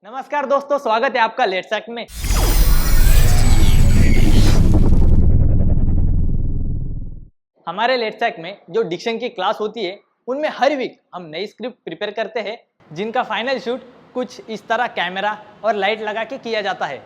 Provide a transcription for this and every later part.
नमस्कार दोस्तों, स्वागत है आपका लेट्स एक्ट में। हमारे लेट्स एक्ट में जो डिक्शन की क्लास होती है उनमें हर वीक हम नई स्क्रिप्ट प्रिपेयर करते हैं जिनका फाइनल शूट कुछ इस तरह कैमरा और लाइट लगा के किया जाता है।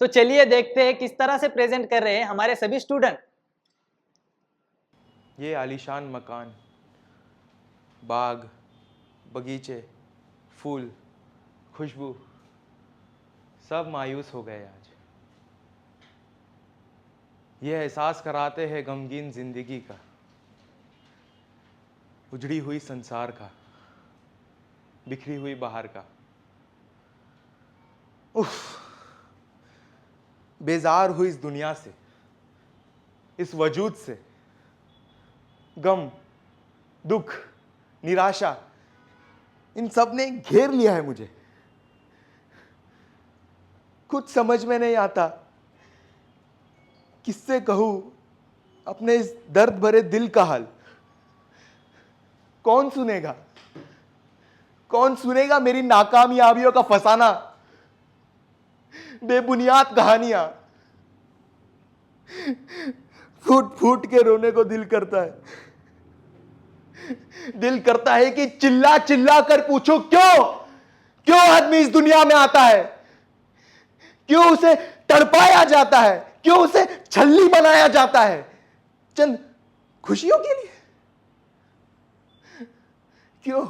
तो चलिए देखते हैं किस तरह से प्रेजेंट कर रहे हैं हमारे सभी स्टूडेंट। ये आलीशान मकान, बाग, बगीचे, फूल, खुशबू सब मायूस हो गए आज। ये एहसास कराते हैं गमगीन जिंदगी का, उजड़ी हुई संसार का, बिखरी हुई बाहर का। उफ, बेजार हुई इस दुनिया से, इस वजूद से। गम, दुख, निराशा, इन सब ने घेर लिया है मुझे। कुछ समझ में नहीं आता, किससे कहूं अपने इस दर्द भरे दिल का हाल। कौन सुनेगा, कौन सुनेगा मेरी नाकामयाबियों का फसाना, बेबुनियाद कहानियां। फूट फूट के रोने को दिल करता है। दिल करता है कि चिल्ला चिल्ला कर पूछो क्यों, क्यों आदमी इस दुनिया में आता है, क्यों उसे तड़पाया जाता है, क्यों उसे छल्ली बनाया जाता है चंद खुशियों के लिए। क्यों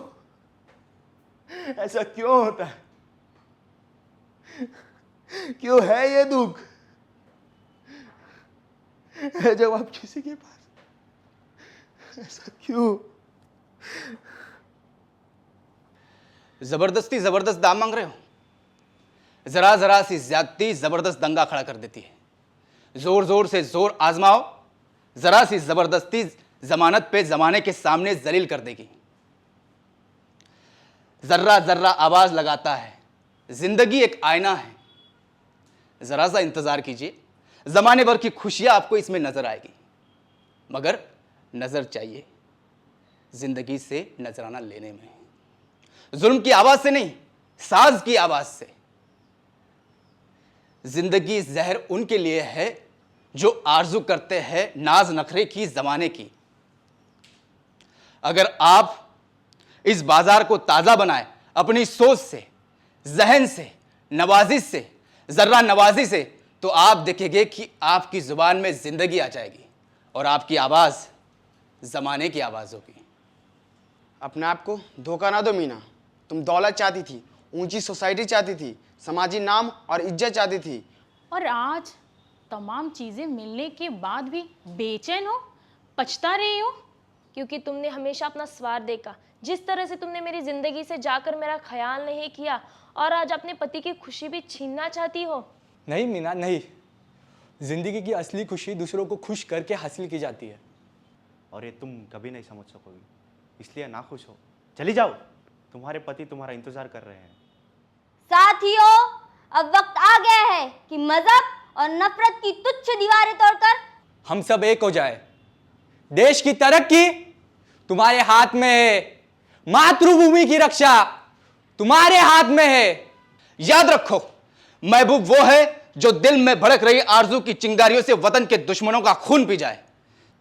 ऐसा क्यों होता है, क्यों है ये दुख। है जवाब किसी के पास, ऐसा क्यों। जबरदस्त दाम मांग रहे हो। जरा जरा सी ज्यादती जबरदस्त दंगा खड़ा कर देती है। जोर जोर से जोर आजमाओ, जरा सी जबरदस्ती जमानत पे जमाने के सामने जलील कर देगी। जर्रा जर्रा आवाज लगाता है, जिंदगी एक आईना है। जरा सा इंतजार कीजिए, जमाने भर की खुशियां आपको इसमें नजर आएगी। मगर नजर चाहिए जिंदगी से नजराना लेने में। जुल्म की आवाज से नहीं, साज की आवाज से। जिंदगी जहर उनके लिए है जो आरजू करते हैं नाज नखरे की जमाने की। अगर आप इस बाजार को ताजा बनाए अपनी सोच से, जहन से, नवाजिश से, जर्रा नवाजी से, तो आप देखेंगे कि आपकी जुबान में जिंदगी आ जाएगी और आपकी आवाज जमाने की आवाज होगी। अपने आप को धोखा ना दो मीना। तुम दौलत चाहती थी, ऊंची सोसाइटी चाहती थी, समाजी नाम और इज्जत चाहती थी, और आज तमाम चीज़ें मिलने के बाद भी बेचैन हो, पछता रही हो। क्योंकि तुमने हमेशा अपना स्वार्थ देखा। जिस तरह से तुमने मेरी जिंदगी से जाकर मेरा ख्याल नहीं किया, और आज अपने पति की खुशी भी छीनना चाहती हो। नहीं मीना, नहीं। जिंदगी की असली खुशी दूसरों को खुश करके हासिल की जाती है। और ये तुम कभी नहीं समझ सकोगी, इसलिए ना खुश हो। चली जाओ, तुम्हारे पति तुम्हारा इंतजार कर रहे हैं। साथियों, अब वक्त आ गया है कि मजहब और नफरत की तुच्छ दीवारें तोड़कर हम सब एक हो जाए। देश की तरक्की तुम्हारे हाथ में है, मातृभूमि की रक्षा तुम्हारे हाथ में है। याद रखो, महबूब वो है जो दिल में भड़क रही आरजू की चिंगारियों से वतन के दुश्मनों का खून पी जाए।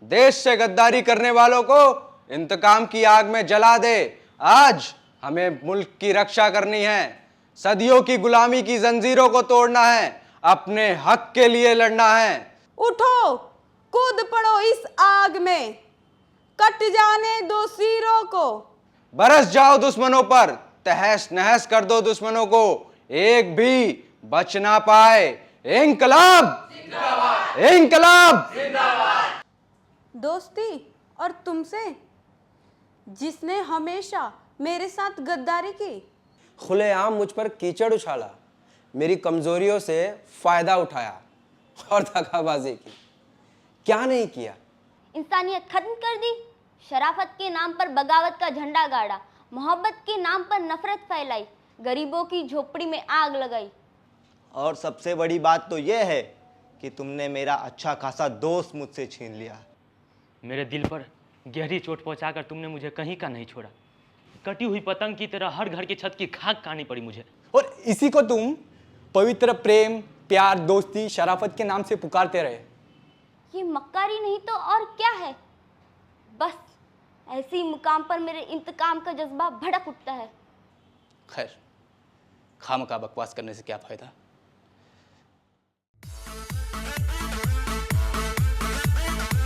देश से गद्दारी करने वालों को इंतकाम की आग में जला दे। आज हमें मुल्क की रक्षा करनी है, सदियों की गुलामी की जंजीरों को तोड़ना है, अपने हक के लिए लड़ना है। उठो, कूद पड़ो इस आग में, कट जाने दो सिरों को। बरस जाओ दुश्मनों पर, तहस नहस कर दो दुश्मनों को। एक भी बच ना पाए, इंकलाब, इंकलाब। दोस्ती और तुमसे, जिसने हमेशा मेरे साथ गद्दारी की, खुलेआम मुझ पर कीचड़ उछाला, मेरी कमजोरियों से फायदा उठाया और धोखाबाजी की। क्या नहीं किया? इंसानियत खत्म कर दी, शराफत के नाम पर बगावत का झंडा गाड़ा, मोहब्बत के नाम पर नफरत फैलाई, गरीबों की झोपड़ी में आग लगाई। और सबसे बड़ी बात तो यह है कि तुमने मेरा अच्छा खासा दोस्त मुझसे छीन लिया। मेरे दिल पर गहरी चोट पहुंचाकर तुमने मुझे कहीं का नहीं छोड़ा। कटी हुई पतंग की तरह हर घर की छत की खाक खानी पड़ी मुझे। और इसी को तुम पवित्र प्रेम, प्यार, दोस्ती, शराफत के नाम से पुकारते रहे। ये मक्कारी नहीं तो और क्या है? बस ऐसी मुकाम पर मेरे इंतकाम का जज्बा भड़क उठता है। खैर, खामखा बकवास करने से क्या फायदा।